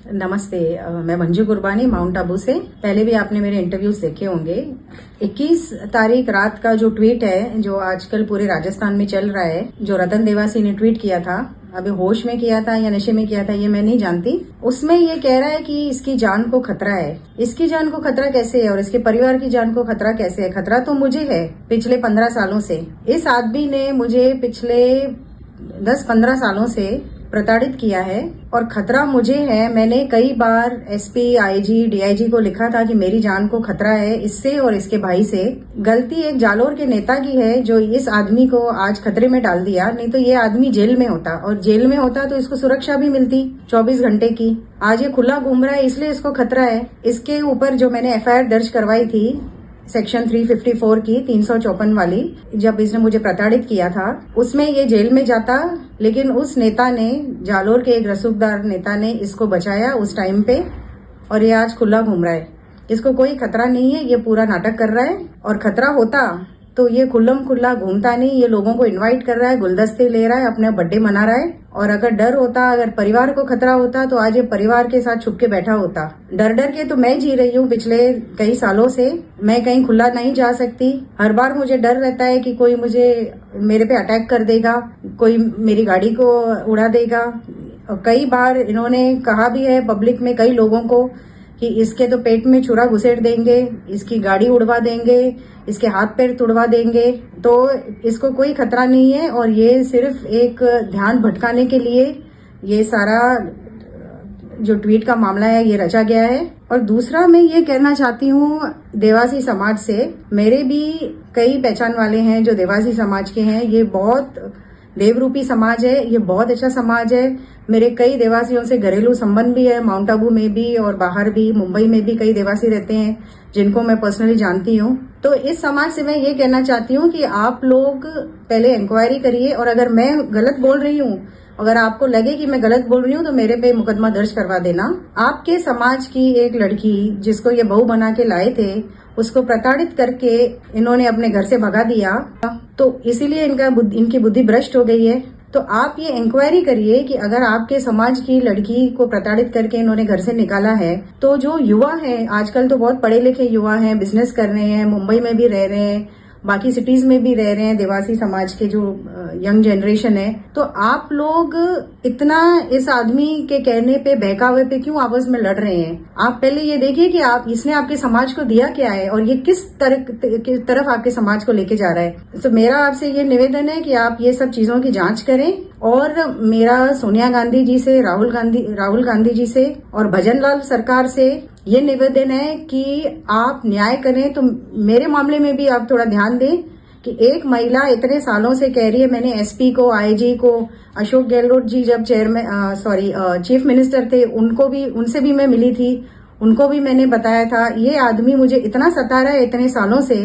नमस्ते, मैं मंजू कुर्बानी माउंट आबू से। पहले भी आपने मेरे इंटरव्यूज देखे होंगे। 21 तारीख रात का जो ट्वीट है, जो आजकल पूरे राजस्थान में चल रहा है, जो रतन देवासी ने ट्वीट किया था, अभी होश में किया था या नशे में किया था ये मैं नहीं जानती। उसमें ये कह रहा है कि इसकी जान को खतरा है। इसकी जान को खतरा कैसे है और इसके परिवार की जान को खतरा कैसे है? खतरा तो मुझे है पिछले 15 सालों से। इस आदमी ने मुझे पिछले 10-15 सालों से प्रताड़ित किया है और खतरा मुझे है। मैंने कई बार एसपी, आईजी, डीआईजी को लिखा था कि मेरी जान को खतरा है इससे और इसके भाई से। गलती एक जालोर के नेता की है जो इस आदमी को आज खतरे में डाल दिया, नहीं तो ये आदमी जेल में होता, और जेल में होता तो इसको सुरक्षा भी मिलती 24 घंटे की। आज ये खुला घूम रहा है इसलिए इसको खतरा है। इसके ऊपर जो मैंने एफआईआर दर्ज करवाई थी सेक्शन 354 की 354 वाली, जब इसने मुझे प्रताड़ित किया था, उसमें ये जेल में जाता, लेकिन उस नेता ने, जालोर के एक रसूखदार नेता ने इसको बचाया उस टाइम पे, और ये आज खुला घूम रहा है। इसको कोई खतरा नहीं है, ये पूरा नाटक कर रहा है। और खतरा होता तो ये खुल्लम खुल्ला घूमता नहीं, ये लोगों को इनवाइट कर रहा है, गुलदस्ते ले रहा है, अपना बर्थडे मना रहा है। और अगर डर होता, अगर परिवार को खतरा होता तो आज ये परिवार के साथ छुप के बैठा होता। डर डर के तो मैं जी रही हूँ पिछले कई सालों से। मैं कहीं खुला नहीं जा सकती। हर बार मुझे डर रहता है कि कोई मेरे पे अटैक कर देगा, कोई मेरी गाड़ी को उड़ा देगा। और कई बार इन्होंने कहा भी है पब्लिक में कई लोगों को कि इसके तो पेट में छुरा घुसेड़ देंगे, इसकी गाड़ी उड़वा देंगे, इसके हाथ पैर तुड़वा देंगे। तो इसको कोई खतरा नहीं है और ये सिर्फ एक ध्यान भटकाने के लिए ये सारा जो ट्वीट का मामला है ये रचा गया है। और दूसरा मैं ये कहना चाहती हूँ देवासी समाज से, मेरे भी कई पहचान वाले हैं जो देवासी समाज के हैं। ये बहुत देवरूपी समाज है, ये बहुत अच्छा समाज है। मेरे कई देवासियों से घरेलू संबंध भी है, माउंट आबू में भी और बाहर भी, मुंबई में भी कई देवासी रहते हैं जिनको मैं पर्सनली जानती हूँ। तो इस समाज से मैं ये कहना चाहती हूँ कि आप लोग पहले इंक्वायरी करिए, और अगर मैं गलत बोल रही हूँ, अगर आपको लगे कि मैं गलत बोल रही हूँ तो मेरे पे मुकदमा दर्ज करवा देना। आपके समाज की एक लड़की जिसको ये बहू बना के लाए थे, उसको प्रताड़ित करके इन्होंने अपने घर से भगा दिया, तो इसीलिए इनकी बुद्धि भ्रष्ट हो गई है। तो आप ये इंक्वायरी करिए कि अगर आपके समाज की लड़की को प्रताड़ित करके इन्होंने घर से निकाला है, तो जो युवा हैं, आजकल तो बहुत पढ़े लिखे युवा हैं, बिजनेस कर रहे हैं, मुंबई में भी रह रहे हैं, बाकी सिटीज में भी रह रहे हैं, देवासी समाज के जो यंग जनरेशन है, तो आप लोग इतना इस आदमी के कहने पे, बहकावे पे क्यों आपस में लड़ रहे हैं? आप पहले ये देखिए कि इसने आपके समाज को दिया क्या है और ये किस तरफ आपके समाज को लेके जा रहा है। तो मेरा आपसे ये निवेदन है कि आप ये सब चीजों की जांच करें। और मेरा सोनिया गांधी जी से, राहुल गांधी जी से और भजनलाल सरकार से ये निवेदन है कि आप न्याय करें। तो मेरे मामले में भी आप थोड़ा ध्यान दें कि एक महिला इतने सालों से कह रही है, मैंने एसपी को, आईजी को, अशोक गहलोत जी जब चीफ मिनिस्टर थे, उनसे भी मैं मिली थी, उनको भी मैंने बताया था ये आदमी मुझे इतना सता रहा है इतने सालों से।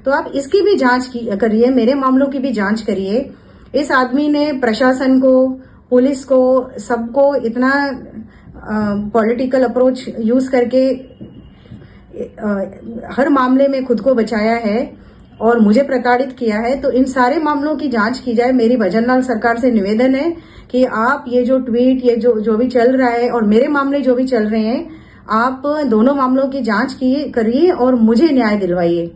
तो आप इसकी भी जांच करिए, मेरे मामलों की भी जांच करिए। इस आदमी ने प्रशासन को, पुलिस को, सबको इतना पॉलिटिकल अप्रोच यूज करके हर मामले में खुद को बचाया है और मुझे प्रताड़ित किया है। तो इन सारे मामलों की जांच की जाए। मेरी भजनलाल सरकार से निवेदन है कि आप ये जो ट्वीट, ये जो भी चल रहा है और मेरे मामले जो भी चल रहे हैं, आप दोनों मामलों की जांच करिए और मुझे न्याय दिलवाइए।